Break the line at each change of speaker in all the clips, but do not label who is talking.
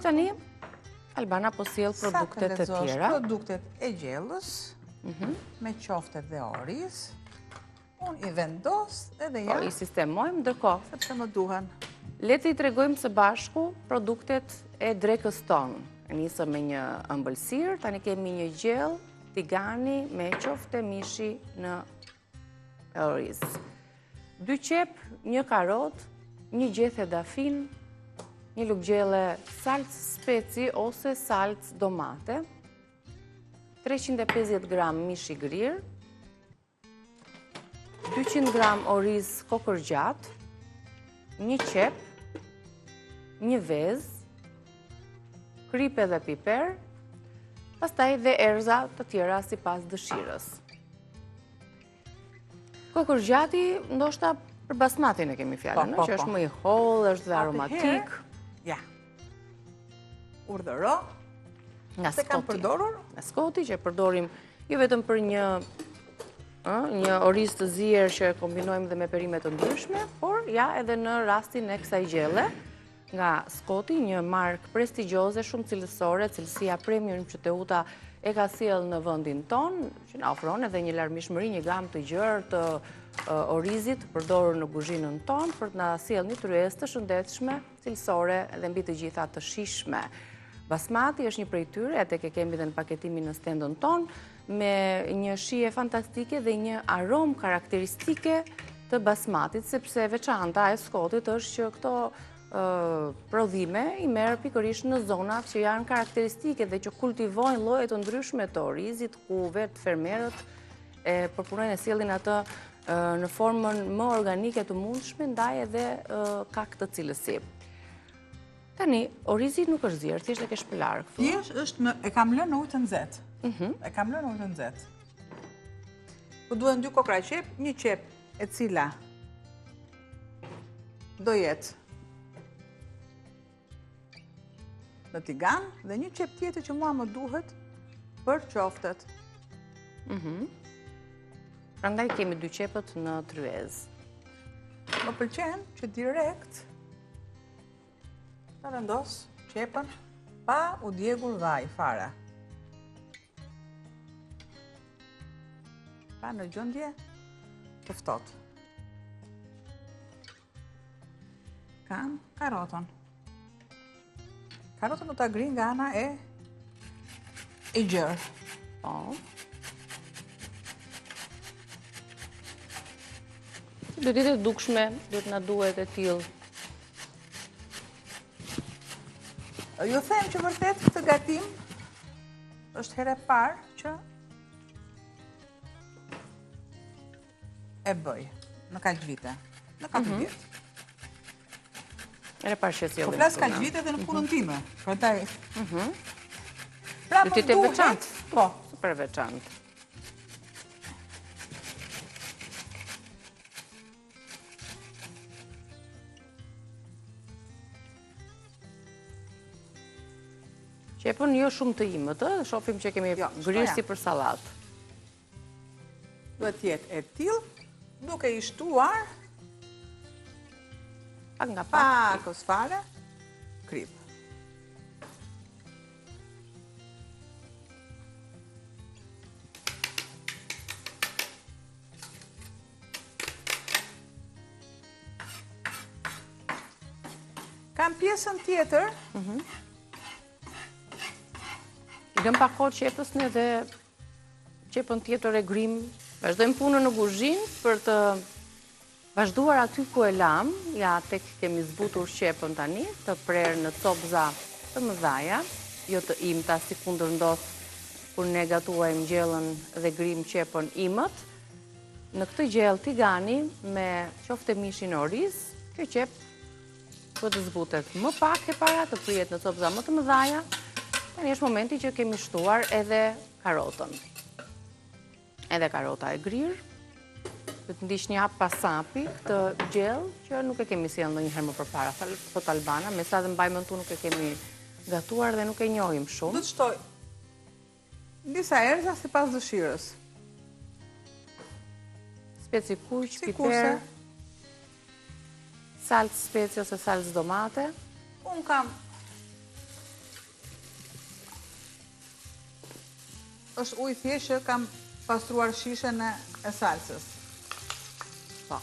tani Albana po sjell produktet e tjera.
Produktet e gjellës, me qofte dhe oriz. Unë i vendos edhe ja.
Po, i sistemojmë, ndërkohë.
Sepse më duhen.
Le të i tregojmë së bashku produktet e drekës tonë. Nisëm me një ëmbëlsirë, tani kemi një gjellë, tigani me qofte mishi në oriz. 2 qep, 1 karot, 1 gjethe dafin, 1 luggjelle salcë speci ose salcë domate, 350 gram mishi grirë, 200 gram oriz kokërgjat, 1 qep, 1 vezë, kripe dhe piper, pastaj dhe erza të tjera sipas dëshirës. Kokërgjati ndoshta për basmatin e kemi fjalën, që është më i hollë, është dhe aromatik.
Ja. Urdhëro.
Se kam përdorur? Nga skoti që përdorim jo vetëm për një oriz të zier që kombinojmë dhe me perime të ndryshme, por ja edhe në rastin e kësaj gjelle, nga Skoti, një markë prestigjioze, shumë cilësore, cilësia premium që Teuta e ka sjell në vendin ton, që na ofron edhe një larmishmëri, një gamë të gjerë të orizit përdorur në kuzhinën ton, për të na sjell një tryezë të shëndetshme, cilësore dhe mbi të gjitha të shijshme. Basmati është një prej tyre, atë që kemi dhe në paketimin në stendën ton, me një shije fantastike dhe një aromë karakteristike të basmatit, sepse veçanta e Skotit është që këto prodhime i merë pikërisht në zonat që janë karakteristike dhe që kultivojnë lloje të ndryshme të orizit, ku vetë fermerët përpunojnë e sjellin atë në formën më organike të mundshme, ndaj edhe ka këtë cilësi. Tani, orizi nuk është zier, thjesht e ke shpëlar këtu.
Thjesht është e kam lënë në ujë të nxehtë. E kam lënë në ujë të nxehtë. Po duhen 2 kokra qep, 1 qep e cila do jetë në tigan dhe 1 qep tjetër që mua më duhet për qoftet.
Prandaj kemi 2 qepët në tryezë.
Më pëlqen që direkt ta vendos qepën pa u djegur vaj fare. Pa në gjendje të ftohtë. Kam karotën. Karotën do ta ngri nga ana e gjerë.
Po. Do të jetë dukshme, do të na duhet e tillë.
Ju them që vërtet këtë gatim është herë e parë që e bëj në kaq vite, në 4 vjet.
Herë e parë që sjellim.
Po flas kaq vite edhe në punën time. Prandaj.
Pra do të jetë veçantë.
Po,
super veçantë. Qepën jo shumë të imët, shohim që kemi grirë si për sallatë.
Duhet të jetë e tillë, duke i shtuar
pak nga pak,
pakos fare, krip. Kam pjesën tjetër.
I dëm pak kohë qepës në dhe qepën tjetër e grim. Vazhdojmë punën në kuzhinë për të vazhduar aty ku e lam. Ja, tek kemi zbutur qepën tani, të prerë në copza të mëdhaja, jo të imta si kundër ndodh kur ne gatuajmë gjellën dhe grim qepën imët. Në këtë gjellë tigani me qofte mishin oriz, kjo qep do të zbutet më pak e para, të prihet në copza më të mëdhaja. Tani është momenti që kemi shtuar edhe karotën. Edhe karota e grirë. Do të ndiq një hap pasapi këtë gjellë që nuk e kemi sjellë ndonjëherë më përpara. Thot Albana, me sa dhe mbajmën tu nuk e kemi gatuar dhe nuk e njohim shumë.
Do të shtoj disa erza sipas dëshirës.
Speci kuq, piper, salcë speci ose salcë domate.
Unë kam është ujë thjesht që kam pastruar shishen e salsës.
Po.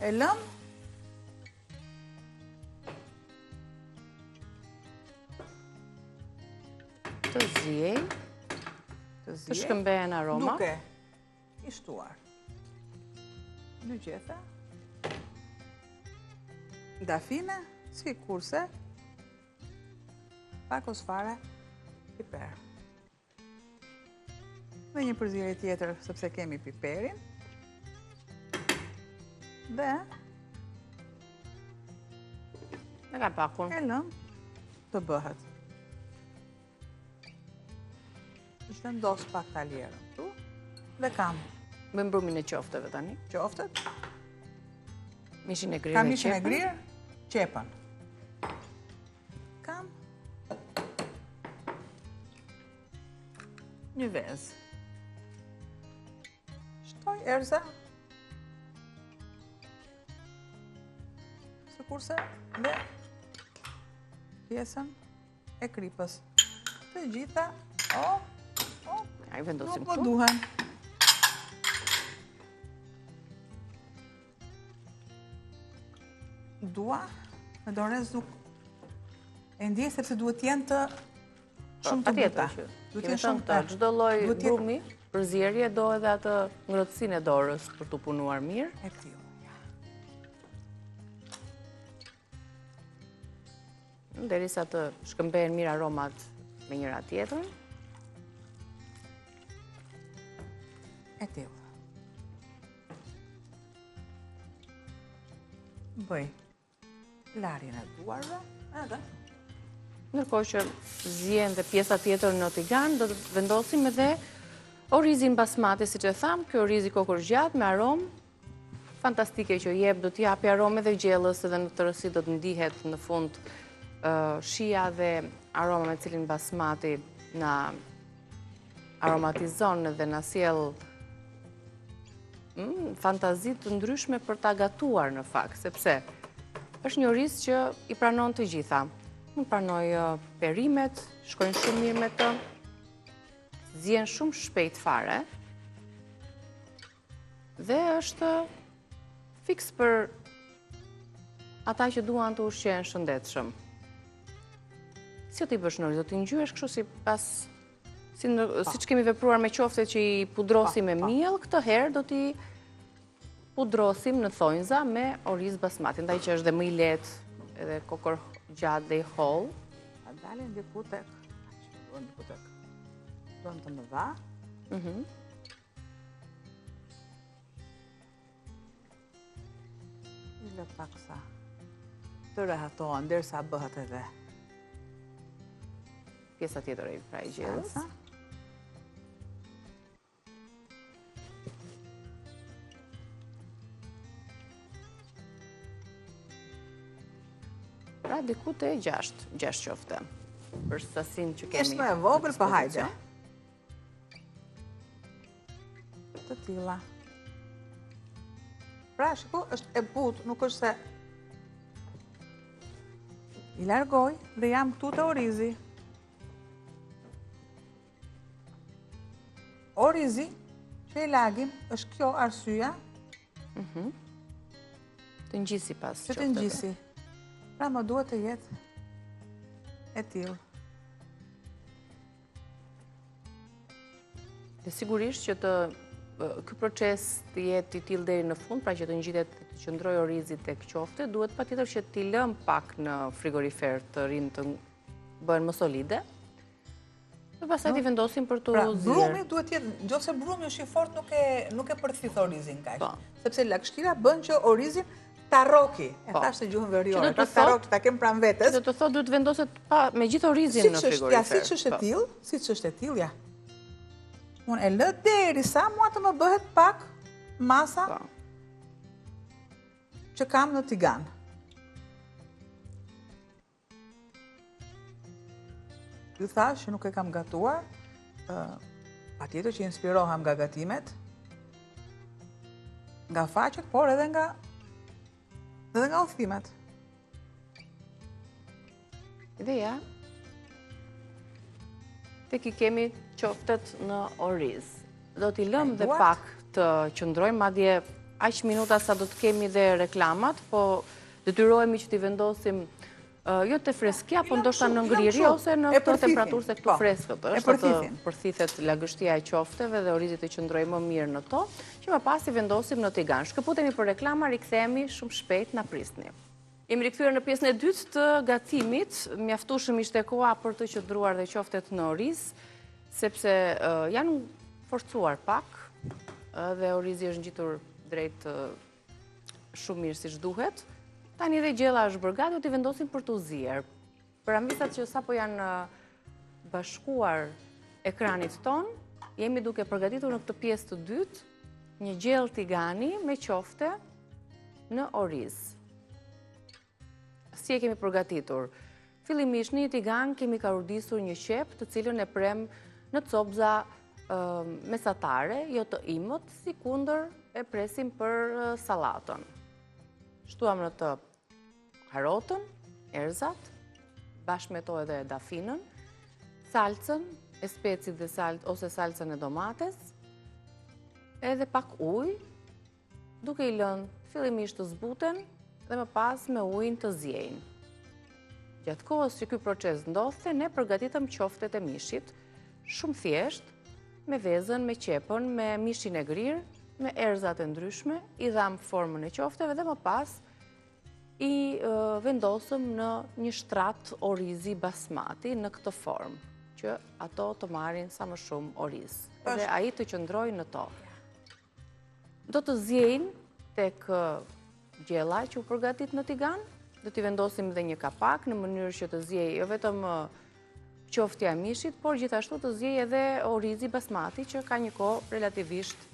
E lëm.
Të zjej. Të shkëmbehen aroma.
Duke i shtuar në gjethe, dafine, si kurse, pak ose fare piper. Dhe një përzierje tjetër, sepse kemi piperin. Dhe
e ka pakun.
E lëm të bëhet. Shvendos pak talierën këtu dhe kam
Me mbrumin e qofteve tani.
qoftet,
Mishin e grirë
kam
dhe
mishin e
qepën.
grirë, qepën. Kam një vezë. Shtoj erza, sikurse dhe pjesën e kripës. Të gjitha,
A i vendosim
nuk më
këtu.
duhen. Dua, me dorez nuk e ndjej sepse duhet jenë të shumë të buta.
Duhet jenë shumë të çdo lloj brumi, përzierje do edhe atë ngrohtësinë e dorës për të punuar mirë.
E tillë.
Derisa të shkëmbehen mirë aromat me njëra tjetrën.
E tillë. Bëj larjen e duarve, edhe
Ndërkohë që zjen dhe pjesa tjetër në tigan, do të vendosim edhe orizin basmati, siç e tham, ky orizi kokorgjat me aromë fantastike që jep, do t'i japi aromë edhe gjellës, edhe në tërësi do të ndihet në fund shija dhe aroma me cilin basmati na aromatizon dhe na sjell fantazit të ndryshme për ta gatuar në fakt, sepse është një oriz që i pranon të gjitha. Mund pranoj perimet, shkojnë shumë mirë me të, zien shumë shpejt fare, dhe është fiks për ata që duan të ushqehen shëndetshëm. Si do t'i bësh Nori, do t'i ngjyresh kështu si pas siç kemi vepruar me qoftet që i pudrosim me miell, këtë herë do t'i pudrosim në thonjza me oriz basmati, ndaj që është dhe më i lehtë, edhe kokor gjatë dhe i holl.
A dalin diku tek, duan të më dha. I lë paksa të rehatohen derisa bëhet edhe
Pjesa tjetër e pra i gjellës.
salsa.
Pra diku te 6 qofte, për sasin që kemi.
Është më e vogël, po hajde. Të tilla. Pra, shiko, është e butë, nuk është se i largoj dhe jam këtu të orizi. Orizi që i lagim është kjo arsyeja
Të ngjisi pas
që të
qofteve.
ngjisi. Pra më duhet të jetë e tillë.
Dhe sigurisht që ky proces të jetë i tillë deri në fund, pra që të ngjitet të qëndrojë orizi tek qofte, duhet patjetër që t'i lëm pak në frigorifer të rinë të bëhen më solide. Dhe pastaj t'i vendosim për të
Pra,
zier.
brumi duhet jetë, nëse brumi është i fortë nuk e përthith orizin kaq.
Po.
Sepse lagështira bën që orizin ta roki. E thash se gjuhën veriore,
Që do të
ta roki, ta kem pranë vetes.
Do të thotë duhet vendoset me gjithë orizin në frigorifer.
Siç është e tillë, siç është e tillë, ja. Unë e lë derisa mua të më bëhet pak masa që kam në tigan. Ju thash që nuk e kam gatuar, patjetër që inspirohem nga gatimet, nga faqet, por edhe nga udhëtimet.
Ideja, tek i kemi qoftet në oriz. Do t'i lëm dhe pak të qëndrojmë, madje aq minuta sa do të kemi dhe reklamat, po detyrohemi që t'i vendosim jo të freskja, po ndoshta në ngrirje ose në këtë temperaturë se këtu freskët është të përthithet lagështia e qofteve dhe orizit të qëndrojë më mirë në to, që më pas i vendosim në tigan. Shkëputemi për reklama, rikthehemi shumë shpejt, na prisni. Jemi rikthyer në pjesën e dytë të gatimit, mjaftueshëm ishte koha për të qëndruar dhe qoftet në oriz, sepse janë forcuar pak dhe orizi është ngjitur drejt shumë mirë siç duhet. Tani dhe gjella është bërë gati, do t'i vendosim për t'u zier. Për ambisat që sapo janë bashkuar ekranit ton, jemi duke përgatitur në këtë pjesë të dytë një gjellë tigani me qofte në oriz. Si e kemi përgatitur? Fillimisht në një tigan kemi karudisur një qep të cilën e prem në copza mesatare, jo të imët, si kundër e presim për salatën. Shtuam në të karotën, erzat, bashkë me to edhe dafinën, salcën, e specit dhe ose salcën e domates, edhe pak ujë, duke i lënë fillimisht të zbuten dhe më pas me ujin të zjejnë. Gjatë kohës që ky proces ndodhte, ne përgatitëm qoftet e mishit, shumë thjesht, me vezën, me qepën, me mishin e grirë, me erzat e ndryshme, i dham formën e qofteve dhe më pas i vendosëm në një shtrat orizi basmati në këtë formë, që ato të marrin sa më shumë oriz. Dhe ai të qëndrojë në to. Do të zjejnë tek gjella që u përgatit në tigan, do t'i vendosim dhe një kapak në mënyrë që të zjejë jo vetëm qoftja e mishit, por gjithashtu të zjejë edhe orizi basmati që ka një kohë relativisht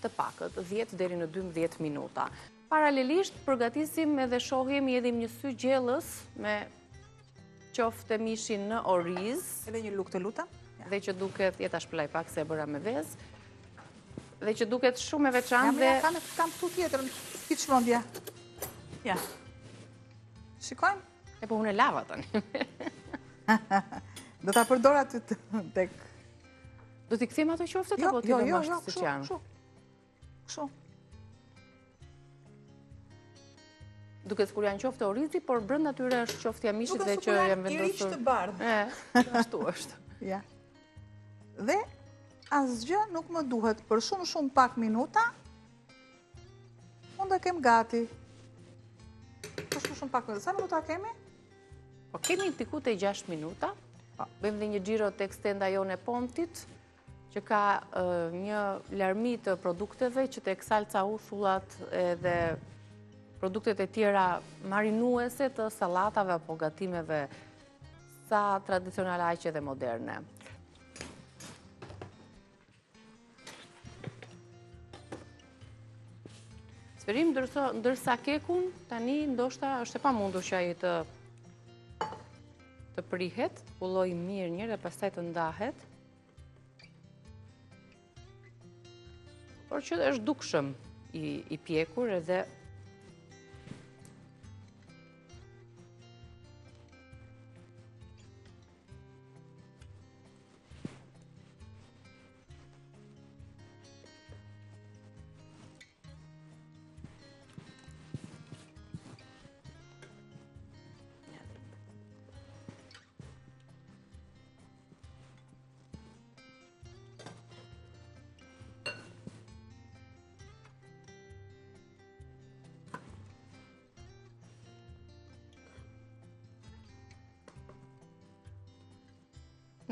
të pakët, 10 deri në 12 minuta. Paralelisht përgatisim edhe shohjem i edhim një sy gjellës me qofte mishin në oriz.
Edhe një luk të luta.
Dhe që duket, jeta shpëlaj pak se e bëra me vezë, dhe që duket shumë e veçantë dhe...
Kam këtu tjetër, kitë shmondja. Ja. Shikojmë?
E po unë e lava tani.
Do t'a përdor aty tek...
Do t'i kthim ato qoftet apo t'i vëmosh siç janë?
Kështu.
Duket kur janë qofte orizi, por brenda tyre është qoftja mishit dhe që janë vendosur.
Duket sikur janë i të bardhë.
Ashtu është.
Ja. Dhe asgjë nuk më duhet për shumë pak minuta, unë da kem gati. Për shumë pak minuta. Sa minuta kemi?
Po kemi pikut e 6 minuta. Bëjmë dhe një xhiro tek stenda jone Pontit, që ka një larmi të produkteve që tek salca ushullat edhe produktet e tjera marinuese të salatave apo gatimeve sa tradicionale aq edhe moderne. Sferim ndërsa kekun tani ndoshta është e pamundur që ai të prihet, të pullojë mirë njërë dhe pastaj të ndahet. Por që është dukshëm i pjekur edhe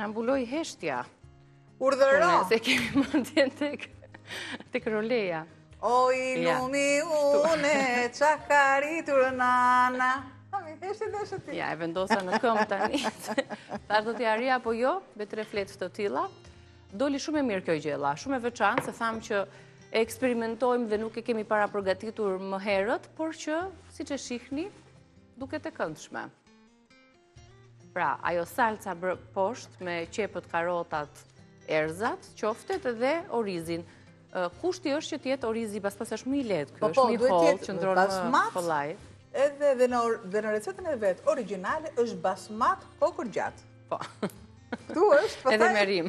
në mbuloj heshtja.
Urdhëro!
Se kemi mendjen tek roleja.
O i lumi une, qakaritur nana. Heshtë ti.
Ja, e vendosa në këmbë tani. Tash do t'i arria apo jo, me 3 fletë të tilla. Doli shumë e mirë kjo gjella, shumë e veçantë, se thamë që e eksperimentojmë dhe nuk e kemi para përgatitur më herët, por që, siç e shihni, duket e këndshme. Pra, ajo salca poshtë me qepët, karotat, erzat, qoftet dhe orizin. Kushti është që tjetë orizi basmati është më i lehtë, kjo është më i hollë, që ndronë më kollaj.
Edhe dhe në recetën e vetë originale është basmat kokër gjatë.
Po.
Këtu është,
edhe me rim.